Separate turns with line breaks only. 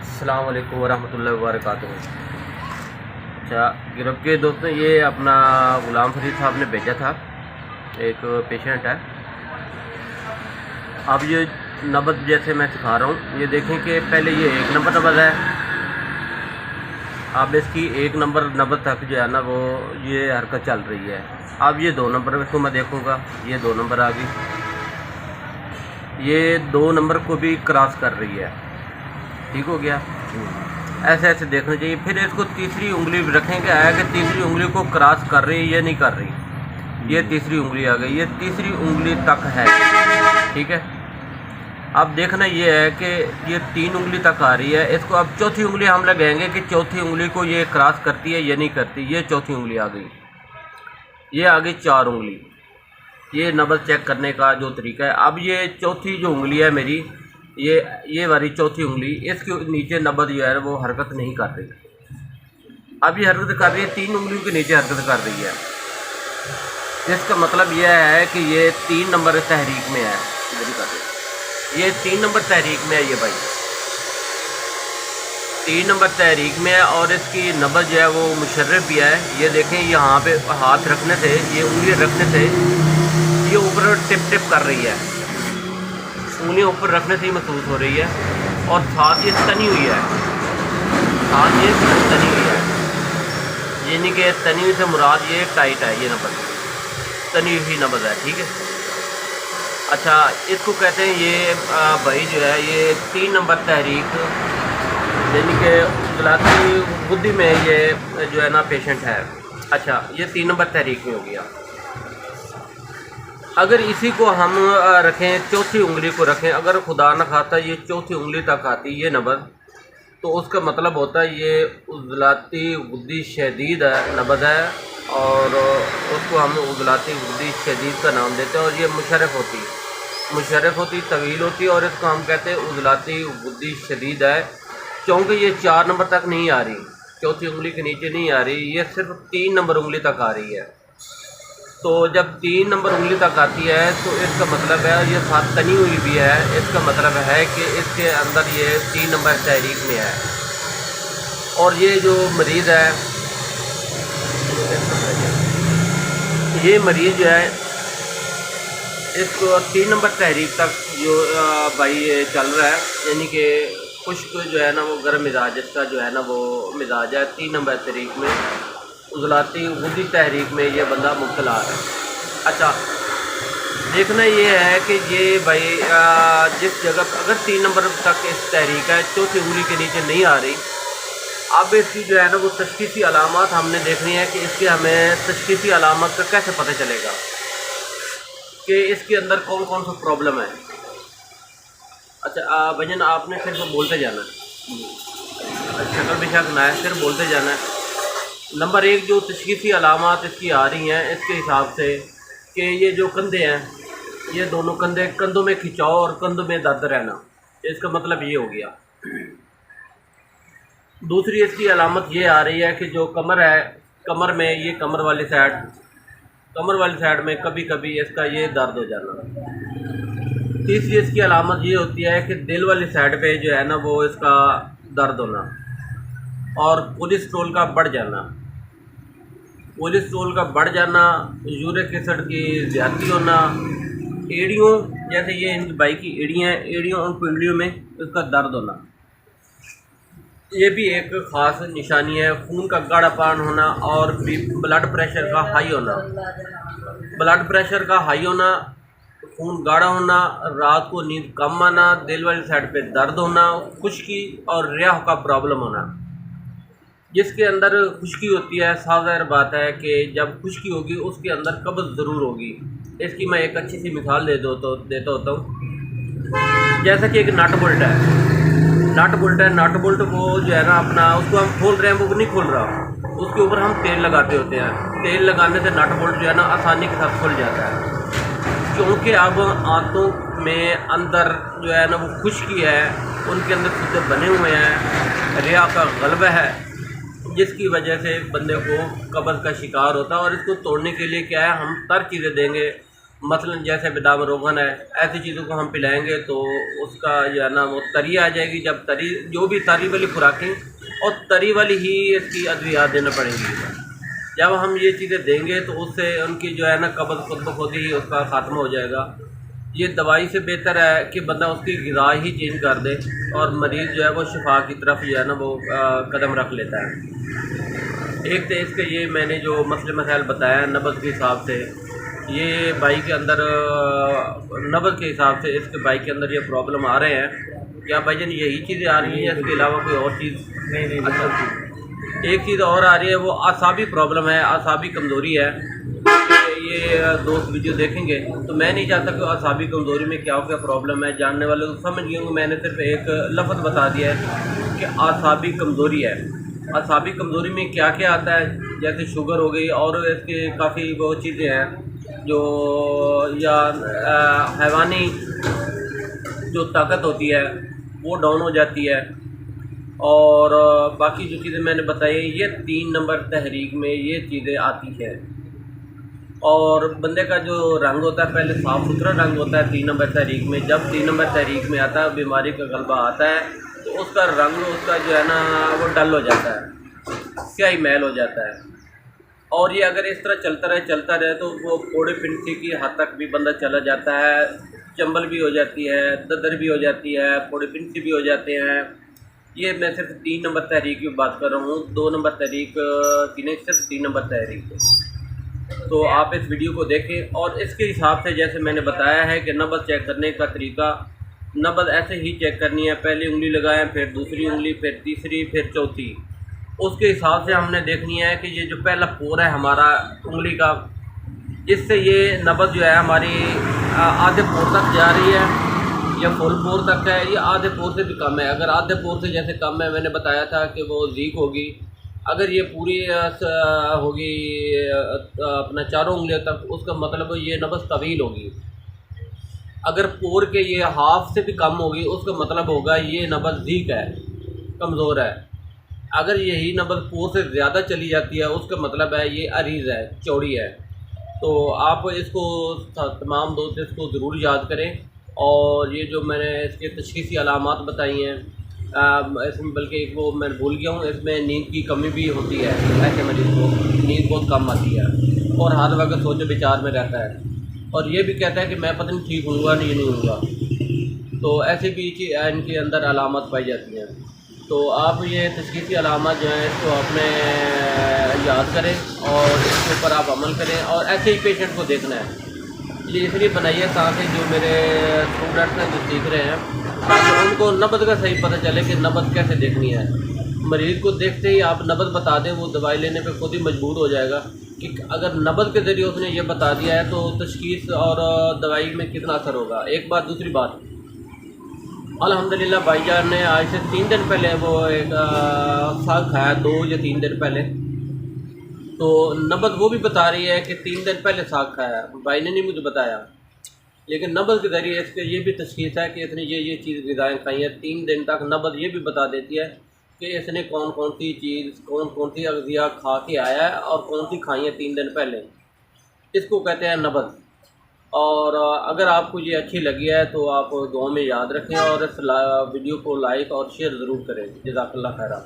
अस्सलाम वालेकुम वरहमतुल्लाहि वबरकातुहू। अच्छा गिरफ्त के दोस्तों, ये अपना ग़ुलाम फरीद साहब ने भेजा था, एक पेशेंट है। अब ये नब्ज़ जैसे मैं सिखा रहा हूँ, ये देखें कि पहले ये 1 नंबर नब्ज़ है। अब इसकी 1 नंबर नब्ज़ तक जो है ना वो ये हरकत चल रही है। अब ये 2 नंबर को मैं देखूँगा, ये 2 नंबर आ गई, ये 2 नंबर को भी क्रॉस कर रही है। ठीक हो गया। ऐसे ऐसे देखना चाहिए। फिर इसको तीसरी उंगली रखेंगे, आया कि तीसरी उंगली को क्रॉस कर रही है या नहीं कर रही। ये तीसरी उंगली आ गई, ये तीसरी उंगली तक है। ठीक है। अब देखना ये है कि ये 3 उंगली तक आ रही है। इसको अब चौथी उंगली हम लगाएंगे कि चौथी उंगली को ये क्रॉस करती है या नहीं करती। ये चौथी उंगली आ गई, ये आ गई 4 उंगली। ये नब्ज़ चेक करने का जो तरीका है। अब ये चौथी जो उंगली है मेरी, ये वाली चौथी उंगली, इसके नीचे नब्ज़ जो है वो हरकत नहीं कर रही। अब ये हरकत कर रही है, 3 उंगलियों के नीचे हरकत कर रही है। इसका मतलब यह है कि ये 3 नंबर तहरीक में है। ये 3 नंबर तहरीक में है। ये भाई 3 नंबर तहरीक में है और इसकी नब्ज़ जो है वो मुशर्रफ भी है। ये देखें, यहाँ पे हाथ रखने से, ये उंगली रखने से ये ऊपर टिप टिप कर रही है। उंगलियाँ ऊपर रखने से ही महसूस हो रही है। और साथ ये तनी हुई है, साथ ये तनी हुई है। यानी कि तनी हुई से मुराद ये टाइट है, ये नब्ज़ तनी हुई नब्ज़ है। ठीक है। अच्छा, इसको कहते हैं ये भाई जो है ये 3 नंबर तहरीक, यानी कि उज़लाती बुद्धि में ये जो है ना पेशेंट है। अच्छा, ये 3 नंबर तहरीक में हो गया। अगर इसी को हम रखें, चौथी उंगली को रखें, अगर खुदा न खाता ये चौथी उंगली तक आती ये नब्ज़, तो उसका मतलब होता है ये उज़लाती बुद्धि शदीद नब्ज़ है। और उसको हम उज़लाती बुद्धि शदीद का नाम देते हैं। और ये मुशर्रफ होती तवील होती, और इसको हम कहते हैं उज़लाती बुद्धि शदीद है। क्योंकि ये 4 नंबर तक नहीं आ रही, चौथी उंगली के नीचे नहीं आ रही, ये सिर्फ 3 नंबर उंगली तक आ रही है। तो जब 3 नंबर उंगली तक आती है तो इसका मतलब है, ये साथ तनी हुई भी है, इसका मतलब है कि इसके अंदर ये 3 नंबर तहरीक में है। और ये जो मरीज़ है, ये मरीज़ जो है इसको 3 नंबर तहरीक तक जो भाई ये चल रहा है, यानी कि खुश्क जो है ना वो गर्म मिजाज, इसका जो है ना वो मिजाज है। 3 नंबर तहरीक में उज़लाती बुद्धि तहरीक में ये बंदा मुब्तला है। अच्छा, देखना ये है कि ये भाई जिस जगह अगर 3 नंबर तक इस तहरीक है, चौथी उंगली के नीचे नहीं आ रही, अब इसकी जो है ना वो तशख़ीसी अलामत हमने देखनी है कि इसके हमें तशख़ीसी अलामत का कैसे पता चलेगा कि इसके अंदर कौन कौन सा प्रॉब्लम है। अच्छा भजन आपने फिर वो बोलते जाना है, शक्ल बेशक ना है, फिर बोलते जाना है। नंबर 1 जो तशख़ीसी अलामत इसकी आ रही हैं इसके हिसाब से कि ये जो कंधे हैं, ये दोनों कंधों में खिंचाव और कंधों में दर्द रहना, इसका मतलब ये हो गया। दूसरी इसकी अलामत ये आ रही है कि जो कमर है, कमर में ये कमर वाली साइड में कभी कभी इसका ये दर्द हो जाना। तीसरी इसकी अलामत ये होती है कि दिल वाली साइड पे जो है ना वो इसका दर्द होना। और कोलेस्ट्रॉल का बढ़ जाना, यूरिक एसिड की ज़्यादती होना, एड़ियों, जैसे ये इनकी बाई की एड़ियाँ हैं, एड़ियों और पिंडलियों में इसका दर्द होना, ये भी एक ख़ास निशानी है। खून का गाढ़ापन होना और ब्लड प्रेशर का हाई होना, खून गाढ़ा होना, रात को नींद कम आना, दिल वाली साइड पे दर्द होना, खुश्की और रियाह का प्रॉब्लम होना। जिसके अंदर खुश्की होती है, साफ ज़ाहिर बात है कि जब खुश्की होगी उसके अंदर कब्ज़ ज़रूर होगी। इसकी मैं एक अच्छी सी मिसाल देता होता हूँ। जैसा कि एक नट बोल्ट वो जो है ना अपना, उसको हम खोल रहे हैं, वो नहीं खोल रहा, उसके ऊपर हम तेल लगाते होते हैं। तेल लगाने से नट बोल्ट जो है ना आसानी के साथ खुल जाता है। क्योंकि अब आंतों में अंदर जो है ना वो खुश्की है, उनके अंदर खुद बने हुए हैं, रिया का गलबा है, जिसकी वजह से बंदे को कब्ज़ का शिकार होता है। और इसको तोड़ने के लिए क्या है, हम तर चीज़ें देंगे, मसलन जैसे बादाम रोगन है, ऐसी चीज़ों को हम पिलाएंगे तो उसका जो है ना वो तरी आ जाएगी। जब तरी, जो भी तरी वाली खुराकें और तरी वाली ही इसकी अद्वियात देना पड़ेंगी। जब हम ये चीज़ें देंगे तो उससे उनकी जो है ना कब्ज़ खुद ब खुद ही उसका ख़त्म हो जाएगा। ये दवाई से बेहतर है कि बंदा उसकी ग़िज़ा ही चेंज कर दे और मरीज़ जो है वो शिफा की तरफ जो है ना वो कदम रख लेता है। एक तो इसके ये मैंने जो मसले मसाइल बताया नब्ज़ के हिसाब से, ये बाई के अंदर नब्ज़ के हिसाब से इसके बाई के अंदर ये प्रॉब्लम आ रहे हैं। क्या भाईजान यही चीज़ें आ रही हैं, इसके अलावा कोई और चीज़?
नहीं।
अच्छा, एक चीज़ और आ रही है, वो आसाबी प्रॉब्लम है, आसाबी कमज़ोरी है। ये दोस्त वीडियो देखेंगे तो मैं नहीं चाहता कि आसाबी कमज़ोरी में क्या क्या प्रॉब्लम है, जानने वाले तो समझ गए होंगे। मैंने सिर्फ एक लफ्ज़ बता दिया है कि आसाबी कमज़ोरी है। आसाबी कमज़ोरी में क्या क्या आता है, जैसे शुगर हो गई और इसके काफ़ी वो चीज़ें हैं जो, या हैवानी जो ताकत होती है वो डाउन हो जाती है। और बाकी जो चीज़ें मैंने बताई ये 3 नंबर तहरीक में ये चीज़ें आती है। और बंदे का जो रंग होता है पहले साफ़ सुथरा रंग होता है 3 नंबर तहरीक में। जब 3 नंबर तहरीक में आता है, बीमारी का गलबा आता है, तो उसका रंग, उसका जो है ना वो डल हो जाता है, स्याही मैल हो जाता है। और ये अगर इस तरह चलता रहे तो वो फोड़े पिंटी की हद तक भी बंदा चला जाता है। चंबल भी हो जाती है, ददर भी हो जाती है, फोड़े पिंटी भी हो जाते हैं। ये मैं सिर्फ 3 नंबर तहरीक की बात कर रहा हूँ, 2 नंबर तहरीक की नहीं, सिर्फ 3 नंबर तहरीक। तो आप इस वीडियो को देखें और इसके हिसाब से जैसे मैंने बताया है कि नब्ज़ चेक करने का तरीका, नब्ज़ ऐसे ही चेक करनी है। पहली उंगली लगाएं, फिर दूसरी उंगली, फिर तीसरी, फिर चौथी। उसके हिसाब से हमने देखनी है कि ये जो पहला पोर है हमारा उंगली का, इससे ये नब्ज़ जो है हमारी आधे पोर तक जा रही है या फुल पोर तक है, ये आधे पोर से भी कम है। अगर आधे पोर से जैसे कम है, मैंने बताया था कि वो ज़ीक होगी। अगर ये पूरी होगी अपना 4 उंगलियों तक, उसका मतलब ये नब्ज़ तवील होगी। अगर पोर के ये हाफ से भी कम होगी, उसका मतलब होगा ये नब्ज़ ज़ीक है, कमज़ोर है। अगर यही नब्ज़ पोर से ज़्यादा चली जाती है, उसका मतलब है ये अरीज़ है, चौड़ी है। तो आप इसको तमाम दोस्त इसको ज़रूर याद करें। और ये जो मैंने इसके तशख़ीसी अलामात बताई हैं, इसमें बल्कि एक वो मैं भूल गया हूँ, इसमें नींद की कमी भी होती है। ऐसे मरीज़ को नींद बहुत कम आती है और हर वक्त सोचो विचार में रहता है, और ये भी कहता है कि मैं पता नहीं ठीक होऊंगा नहीं होऊंगा। तो ऐसे भी इनके अंदर अलामत पाई जाती हैं। तो आप ये तशख़ीसी अलामत जो हैं इसको अपने याद करें और इसके ऊपर आप अमल करें। और ऐसे ही पेशेंट को देखना है, ये इसलिए बनाइए ताकि जो मेरे स्टूडेंट्स हैं जो सीख रहे हैं, ताकि उनको नब्ज़ का सही पता चले कि नब्ज़ कैसे देखनी है। मरीज़ को देखते ही आप नब्ज़ बता दें, वो दवाई लेने पे खुद ही मजबूर हो जाएगा कि अगर नब्ज़ के ज़रिए उसने ये बता दिया है तो तशख़ीस और दवाई में कितना असर होगा। एक बात। दूसरी बात, अल्हम्दुलिल्लाह भाईजान ने आज से 3 दिन पहले वो एक साग खाया, 2 या 3 दिन पहले। तो नब्ज़ वो भी बता रही है कि 3 दिन पहले साग खाया। भाई ने नहीं मुझे बताया, लेकिन नब्ज़ के ज़रिए इसके ये भी तशख़ीस है कि इसने ये चीज़ ग़िज़ाएँ खाई हैं। 3 दिन तक नब्ज़ ये भी बता देती है कि इसने कौन कौन सी चीज़, कौन कौन सी अग़ज़िया खा के आया है और कौन सी खाई है 3 दिन पहले। इसको कहते हैं नब्ज़। और अगर आपको ये अच्छी लगी है तो आप दुआ में याद रखें और इस वीडियो को लाइक और शेयर ज़रूर करें। जज़ाकल्लाह खैरा।